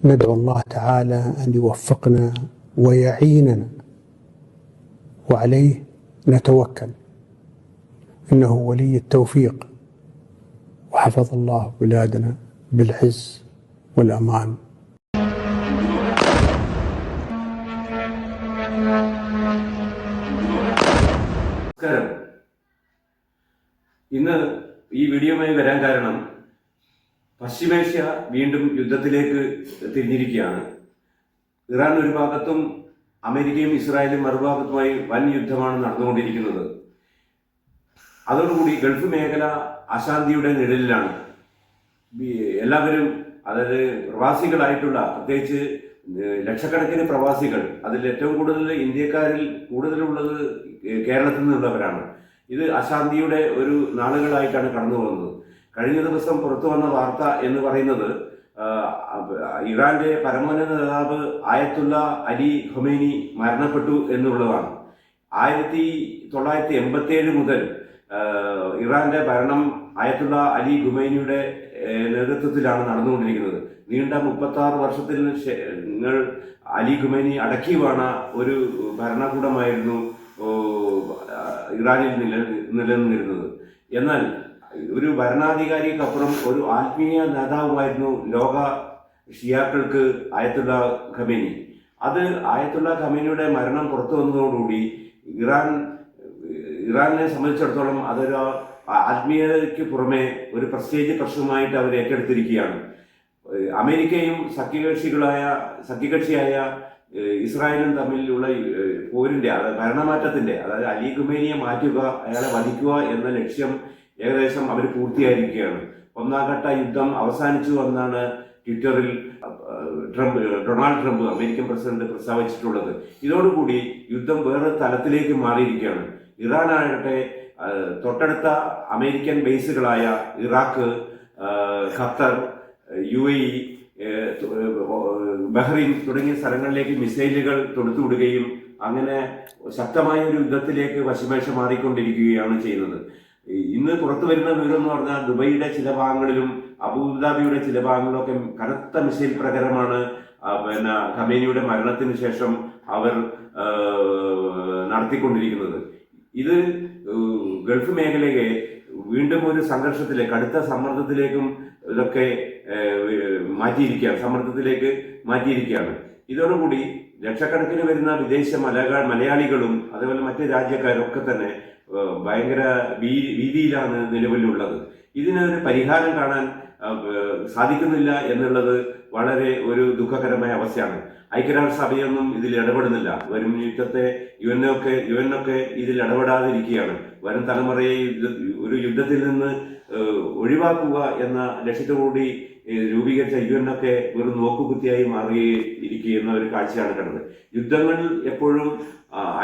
ندعو الله تعالى أن يوفقنا ويعيننا وعليه نتوكل إنه ولي التوفيق وحفظ الله بلادنا بالعز والأمان. നമസ്കാരം. ഇന്ന് ഈ വീഡിയോയുമായി വരാൻ കാരണം പശ്ചിമേഷ്യ വീണ്ടും യുദ്ധത്തിലേക്ക് തിരിഞ്ഞിരിക്കുകയാണ്. ഇറാൻ ഒരു ഭാഗത്തും അമേരിക്കയും ഇസ്രായേലും മറുഭാഗത്തുമായി വൻ യുദ്ധമാണ് നടന്നുകൊണ്ടിരിക്കുന്നത്. അതോടുകൂടി ഗൾഫ് മേഖല അശാന്തിയുടെ നിഴലിലാണ്. എല്ലാവരും, അതായത് പ്രവാസികളായിട്ടുള്ള, പ്രത്യേകിച്ച് ലക്ഷക്കണക്കിന് പ്രവാസികൾ, അതിൽ ഏറ്റവും കൂടുതൽ ഇന്ത്യക്കാരിൽ കൂടുതലുള്ളത് കേരളത്തിൽ നിന്നുള്ളവരാണ്. ഇത് അശാന്തിയുടെ ഒരു നാളുകളായിട്ടാണ് കടന്നു പോകുന്നത്. കഴിഞ്ഞ ദിവസം പുറത്തു വന്ന വാർത്ത എന്ന് പറയുന്നത് ഇറാന്റെ പരമോന്നത നേതാവ് ആയത്തുള്ള അലി ഖൊമൈനി മരണപ്പെട്ടു എന്നുള്ളതാണ്. 1987 മുതൽ ഇറാന്റെ ഭരണം ആയത്തുള്ള അലി ഖൊമൈനിയുടെ നേതൃത്വത്തിലാണ് നടന്നുകൊണ്ടിരിക്കുന്നത്. നീണ്ട 36 വർഷത്തിൽ അലി ഖൊമൈനി അടക്കി വാണ ഒരു ഭരണകൂടമായിരുന്നു ഇറാനിൽ നിലനിന്നിരുന്നത്. എന്നാൽ ഒരു ഭരണാധികാരിക്കപ്പുറം ഒരു ആത്മീയ നേതാവുമായിരുന്നു ലോക ഷിയാക്കൾക്ക് ആയത്തുള്ള ഖമേനി. അത് ആയത്തുള്ള ഖമേനിയുടെ മരണം പുറത്തു വന്നതോടുകൂടി ഇറാനെ സംബന്ധിച്ചിടത്തോളം അതൊരു ആത്മീയതയ്ക്ക് പുറമെ ഒരു പ്രസ്റ്റേജ് പ്രശ്നമായിട്ട് അവർ ഏറ്റെടുത്തിരിക്കുകയാണ്. അമേരിക്കയും സഖ്യകക്ഷിയായ ഇസ്രായേലും തമ്മിലുള്ള പോരിന്റെ, ഭരണമാറ്റത്തിന്റെ, അതായത് അലി ഖുമൈനിയെ മാറ്റുക, അയാളെ വധിക്കുക എന്ന ലക്ഷ്യം ഏകദേശം അവർ പൂർത്തിയായിരിക്കുകയാണ്. ഒന്നാം ഘട്ട യുദ്ധം അവസാനിച്ചു എന്നാണ് ട്വിറ്ററിൽ ഡൊണാൾഡ് ട്രംപ്, അമേരിക്കൻ പ്രസിഡന്റ്, പ്രസ്താവിച്ചിട്ടുള്ളത്. ഇതോടുകൂടി യുദ്ധം വേറെ തലത്തിലേക്ക് മാറിയിരിക്കുകയാണ്. ഇറാനാകട്ടെ തൊട്ടടുത്ത അമേരിക്കൻ ബേസുകളായ ഇറാഖ്, ഖത്തർ, UAE, ബഹ്റൈൻ തുടങ്ങിയ സ്ഥലങ്ങളിലേക്ക് മിസൈലുകൾ തൊടുത്തുവിടുകയും അങ്ങനെ ശക്തമായ ഒരു യുദ്ധത്തിലേക്ക് പശ്ചിമേഷ്യ മാറിക്കൊണ്ടിരിക്കുകയാണ് ചെയ്യുന്നത്. ഇന്ന് പുറത്തു വരുന്ന വിവരം എന്ന് പറഞ്ഞാൽ ദുബൈയുടെ ചില ഭാഗങ്ങളിലും അബുദാബിയുടെ ചില ഭാഗങ്ങളിലൊക്കെ കനത്ത മിസൈൽ പ്രകരമാണ് ഖമേനിയുടെ മരണത്തിന് ശേഷം അവർ നടത്തിക്കൊണ്ടിരിക്കുന്നത്. ഇത് ഗൾഫ് മേഖലയെ വീണ്ടും ഒരു സംഘർഷത്തിലേക്ക്, കടുത്ത സമ്മർദ്ദത്തിലേക്കും ഇതൊക്കെ മാറ്റിയിരിക്കുകയാണ്. ഇതോടുകൂടി ലക്ഷക്കണക്കിന് വരുന്ന വിദേശ മലയാളികളും അതേപോലെ മറ്റ് രാജ്യക്കാരും ഒക്കെ തന്നെ ഭയങ്കര ഭീതിയിലാണ് നിലവിലുള്ളത്. ഇതിനൊരു പരിഹാരം കാണാൻ സാധിക്കുന്നില്ല എന്നുള്ളത് വളരെ ഒരു ദുഃഖകരമായ അവസ്ഥയാണ്. ഐക്യരാഷ്ട്രസഭയൊന്നും ഇതിൽ ഇടപെടുന്നില്ല. വരും യുദ്ധത്തെ യുഎനൊക്കെ ഇതിൽ ഇടപെടാതിരിക്കുകയാണ്. വരും തലമുറയെ ഒരു യുദ്ധത്തിൽ നിന്ന് ഒഴിവാക്കുക എന്ന ലക്ഷ്യത്തോടുകൂടി രൂപീകരിച്ച യുഎനൊക്കെ വെറും നോക്കുകുത്തിയായി മാറിയിരിക്കുന്ന ഒരു കാഴ്ചയാണ് കണ്ടത്. യുദ്ധങ്ങൾ എപ്പോഴും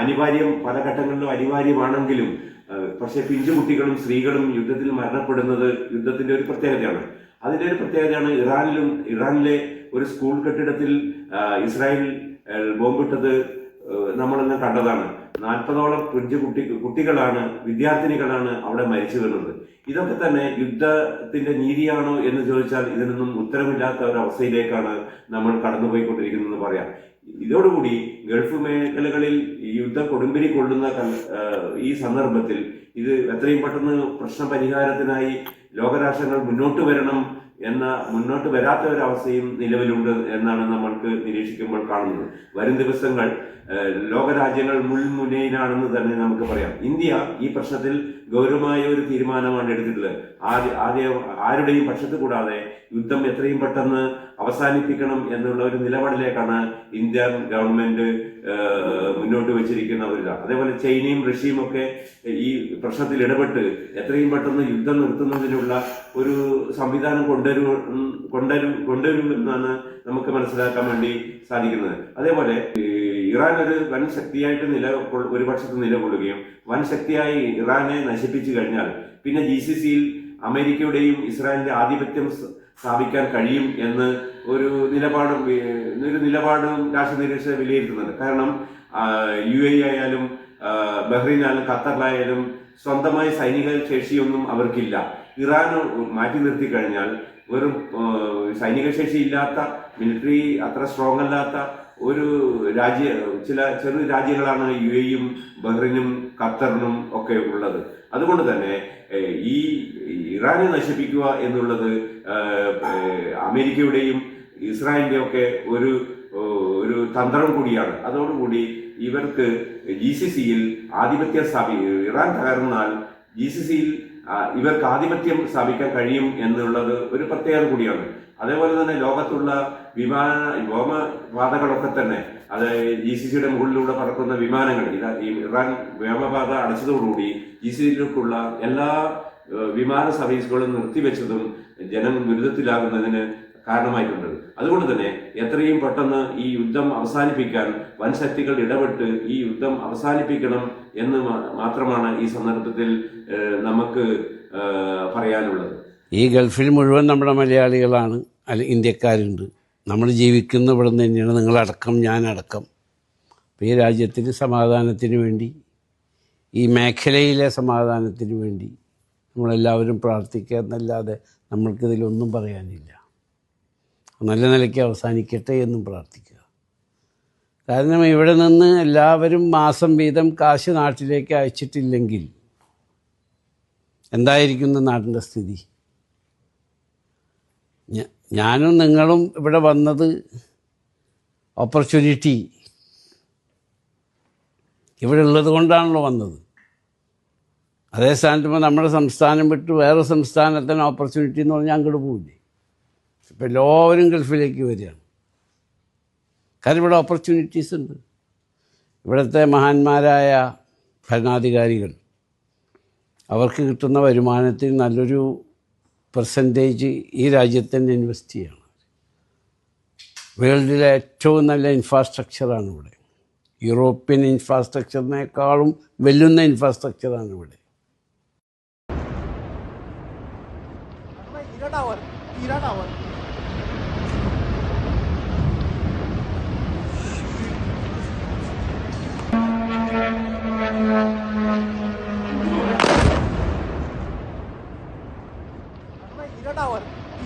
അനിവാര്യം, പല ഘട്ടങ്ങളിലും അനിവാര്യമാണെങ്കിലും പക്ഷെ പിഞ്ചുകുട്ടികളും സ്ത്രീകളും യുദ്ധത്തിൽ മരണപ്പെടുന്നത് യുദ്ധത്തിന്റെ ഒരു പ്രത്യേകതയാണ്. അതിന്റെ ഒരു പ്രത്യേകതയാണ് ഇറാനിലെ ഒരു സ്കൂൾ കെട്ടിടത്തിൽ ഇസ്രായേൽ ബോംബിട്ടത് നമ്മളെല്ലാം കണ്ടതാണ്. 40ഓളം കുട്ടികളാണ്, വിദ്യാർത്ഥിനികളാണ് അവിടെ മരിച്ചു വീണത്. ഇതൊക്കെ തന്നെ യുദ്ധത്തിന്റെ നീതിയാണോ എന്ന് ചോദിച്ചാൽ ഇതിനൊന്നും ഉത്തരമില്ലാത്ത ഒരു അവസ്ഥയിലേക്കാണ് നമ്മൾ കടന്നുപോയിക്കൊണ്ടിരിക്കുന്നതെന്ന് പറയാം. ഇതോടുകൂടി ഗൾഫ് മേഖലകളിൽ യുദ്ധ കൊടുമ്പിരി കൊള്ളുന്ന ഈ സന്ദർഭത്തിൽ ഇത് എത്രയും പെട്ടെന്ന് പ്രശ്ന പരിഹാരത്തിനായി ലോകരാഷ്ട്രങ്ങൾ മുന്നോട്ട് വരാത്ത ഒരവസ്ഥയും നിലവിലുണ്ട് എന്നാണ് നമ്മൾക്ക് നിരീക്ഷിക്കുമ്പോൾ കാണുന്നത്. വരും ദിവസങ്ങൾ ലോകരാജ്യങ്ങൾ മുൾമുനയിലാണെന്ന് തന്നെ നമുക്ക് പറയാം. ഇന്ത്യ ഈ പ്രശ്നത്തിൽ ഗൗരവമായ ഒരു തീരുമാനമാണ് എടുത്തിട്ടുള്ളത്. ആദ്യം ആരുടെയും പക്ഷത്ത് കൂടാതെ യുദ്ധം എത്രയും പെട്ടെന്ന് അവസാനിപ്പിക്കണം എന്നുള്ള ഒരു നിലപാടിലേക്കാണ് ഇന്ത്യൻ ഗവൺമെന്റ് മുന്നോട്ട് വെച്ചിരിക്കുന്ന ഒരു ഇതാണ്. അതേപോലെ ചൈനയും റഷ്യയും ഒക്കെ ഈ പ്രശ്നത്തിൽ ഇടപെട്ട് എത്രയും പെട്ടെന്ന് യുദ്ധം നിർത്തുന്നതിനുള്ള ഒരു സംവിധാനം കൊണ്ടുവരുമെന്നാണ് നമുക്ക് മനസ്സിലാക്കാൻ വേണ്ടി സാധിക്കുന്നത്. അതേപോലെ ഇറാൻ ഒരു വൻ ശക്തിയായിട്ട് ഒരു പക്ഷത്ത് നിലകൊള്ളുകയും വൻ ശക്തിയായി ഇറാനെ നശിപ്പിച്ചു കഴിഞ്ഞാൽ പിന്നെ GCCയിൽ അമേരിക്കയുടെയും ഇസ്രായേലിന്റെ ആധിപത്യം സ്ഥാപിക്കാൻ കഴിയും എന്ന് ഒരു നിലപാടും രാഷ്ട്രീയ നിരീക്ഷകർ വിലയിരുത്തുന്നുണ്ട്. കാരണം UAE ആയാലും ബഹ്റൈൻ ആയാലും ഖത്തറിലായാലും സ്വന്തമായി സൈനിക ശേഷിയൊന്നും അവർക്കില്ല. ഇറാൻ മാറ്റി നിർത്തി കഴിഞ്ഞാൽ വെറും സൈനിക ശേഷി ഇല്ലാത്ത മിലിറ്ററി അത്ര സ്ട്രോങ് അല്ലാത്ത ഒരു ചില ചെറു രാജ്യങ്ങളാണ് UAE-യും ബഹ്റിനും ഖത്തറിനും ഒക്കെ ഉള്ളത്. അതുകൊണ്ട് തന്നെ ഈ ഇറാനെ നശിപ്പിക്കുക എന്നുള്ളത് അമേരിക്കയുടെയും ഇസ്രായേലിന്റെയും ഒക്കെ ഒരു തന്ത്രം കൂടിയാണ്. അതോടുകൂടി ഇവർക്ക് GCC-യിൽ ആധിപത്യം ഇറാൻ തകർന്നാൽ GCC-യിൽ ഇവർക്ക് ആധിപത്യം സ്ഥാപിക്കാൻ കഴിയും എന്നുള്ളത് ഒരു പ്രത്യേകത കൂടിയാണ്. അതേപോലെ തന്നെ ലോകത്തുള്ള വ്യോമപാതകളൊക്കെ തന്നെ, അത് GCC-യുടെ മുകളിലൂടെ പറക്കുന്ന വിമാനങ്ങൾ, ഇറാൻ വ്യോമപാത അടച്ചതോടുകൂടി GCC-യിലേക്കുള്ള എല്ലാ വിമാന സർവീസുകളും നിർത്തിവെച്ചതും ജനം ദുരിതത്തിലാകുന്നതിന് കാരണമായിട്ടുണ്ട്. അതുകൊണ്ട് തന്നെ എത്രയും പെട്ടെന്ന് ഈ യുദ്ധം അവസാനിപ്പിക്കാൻ വൻശക്തികൾ ഇടപെട്ട് ഈ യുദ്ധം അവസാനിപ്പിക്കണം എന്ന് മാത്രമാണ് ഈ സന്ദർഭത്തിൽ നമുക്ക് പറയാനുള്ളത്. ഈ ഗൾഫിൽ മുഴുവൻ നമ്മുടെ മലയാളികളാണ്, ഇന്ത്യക്കാരുണ്ട്. നമ്മൾ ജീവിക്കുന്ന ഇവിടെ നിന്ന് തന്നെയാണ്, നിങ്ങളടക്കം ഞാനടക്കം. അപ്പോൾ ഈ രാജ്യത്തിന് സമാധാനത്തിന് വേണ്ടി, ഈ മേഖലയിലെ സമാധാനത്തിന് വേണ്ടി നമ്മളെല്ലാവരും പ്രാർത്ഥിക്കുക എന്നല്ലാതെ നമ്മൾക്കിതിലൊന്നും പറയാനില്ല. നല്ല നിലയ്ക്ക് അവസാനിക്കട്ടെ എന്നും പ്രാർത്ഥിക്കുക. കാരണം ഇവിടെ നിന്ന് എല്ലാവരും മാസം വീതം കാശ് നാട്ടിലേക്ക് അയച്ചിട്ടില്ലെങ്കിൽ എന്തായിരിക്കും നാട്ടിൻ്റെ സ്ഥിതി? ഞാനും നിങ്ങളും ഇവിടെ വന്നത് ഓപ്പർച്യൂണിറ്റി ഇവിടെ ഉള്ളത് കൊണ്ടാണല്ലോ വന്നത്. അതേ സ്ഥാനത്ത് നമ്മുടെ സംസ്ഥാനം വിട്ട് വേറെ സംസ്ഥാനത്തിന് ഓപ്പർച്യൂണിറ്റി എന്ന് പറഞ്ഞാൽ അങ്ങോട്ട് പോവില്ലേ? ഇപ്പം എല്ലാവരും ഗൾഫിലേക്ക് വരികയാണ്. കാരണം ഇവിടെ ഓപ്പർച്യൂണിറ്റീസ് ഉണ്ട്. ഇവിടുത്തെ മഹാന്മാരായ ഭരണാധികാരികൾ അവർക്ക് കിട്ടുന്ന വരുമാനത്തിൽ നല്ലൊരു പെർസെൻറ്റേജ് ഈ രാജ്യത്ത് തന്നെ ഇൻവെസ്റ്റ് ചെയ്യണം. വേൾഡിലെ ഏറ്റവും നല്ല ഇൻഫ്രാസ്ട്രക്ചറാണ് ഇവിടെ. യൂറോപ്യൻ ഇൻഫ്രാസ്ട്രക്ചറിനേക്കാളും വെല്ലുന്ന ഇൻഫ്രാസ്ട്രക്ചറാണ് ഇവിടെ.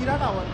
Ira Tower.